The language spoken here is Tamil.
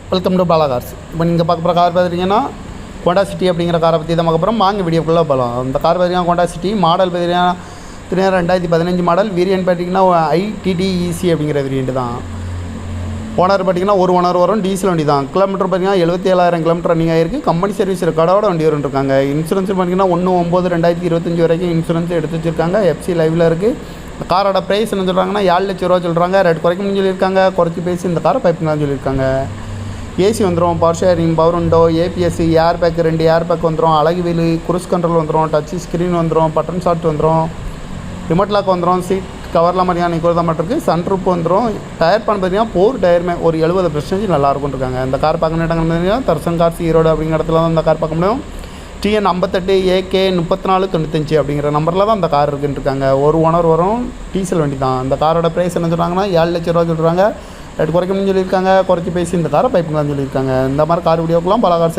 Welcome to Bala cars. இப்போ நீங்கள் பார்க்க போகிற கார் பார்த்துட்டிங்கன்னா ஹோண்டா சிட்டி அப்படிங்கிற காரை பற்றி தான் பார்க்க போகிறோம். வாங்க வீடியோக்குள்ளே போகலாம். அந்த கார் பார்த்திங்கன்னா ஹோண்டா சிட்டி மாடல் பார்த்திங்கன்னா 2015 மாடல். வேரியன்ட் பார்த்திங்கன்னா ITT-EC அப்படிங்கிற வேரியன்ட் தான். ஓனர் பார்த்திங்கன்னா ஒரு ஓனர் வரும். டீசல் வண்டி தான். கிலோமீட்டர் பார்த்திங்கன்னா 77,000 கிலோமீட்டர் ரன்னிங் ஆகிருக்கு. கம்பெனி சர்வீஸ் ரெக்கார்டோட வண்டி வரும்ருக்காங்க. இன்சூரன்ஸ் பார்த்திங்கன்னா 1/9/2025 வரைக்கும் இன்சூரன்ஸ் எடுத்து வச்சுருக்காங்க. FC லைவில் இருக்குது. இந்த காரோட ப்ரைஸ் என்ன சொல்கிறாங்கன்னா 7 லட்ச ரூபா சொல்கிறாங்க. ரேட் குறைக்கணும்னு சொல்லியிருக்காங்க. குறைச்சி பேசி இந்த காரை பைப்புங்கன்னு சொல்லியிருக்காங்க. ஏசி வந்துடும், power sharing, power window, APS, air bag, 2 air bag வந்துடும், அழகு வீல், குரூஸ் கண்ட்ரோல் வந்துடும், டச் ஸ்க்ரீன் வந்துடும், பட்டன் ஷாட் வந்துடும், ரிமோட் லாக் வந்துடும், சீட் கவர்லாம் மாதிரியான நிற்கிறது தான் மட்டும் இருக்குது. சன்ரூப் வந்துடும். டயர் பண்ண பார்த்தீங்கன்னா 4 டயருமே ஒரு 70% நல்லாயிருக்கும் இருக்காங்க. இந்த கார் பார்க்கணும் இடங்கள் பார்த்தீங்கன்னா தர்சன் கார்ஸ் ஈரோடு அப்படிங்கிற இடத்துல தான் இந்த கார் பார்க்க முடியும். TN 58 AK 3495 அப்படிங்கிற நம்பரில் தான் அந்த கார் இருக்குன்னு இருக்காங்க. ஒரு ஓனர் வரும். டீசல் வண்டி தான். இந்த காரோட ப்ரைஸ் என்ன சொல்கிறாங்கன்னா 7 லட்ச ரூபா சொல்கிறாங்க. ரேட் குறைக்கணும்னு சொல்லியிருக்காங்க. குறைச்சி பேசி இந்த காரை பைப்புங்கன்னு சொல்லியிருக்காங்க. இந்த மாதிரி கார் வீடியோக்கெல்லாம் பல கார்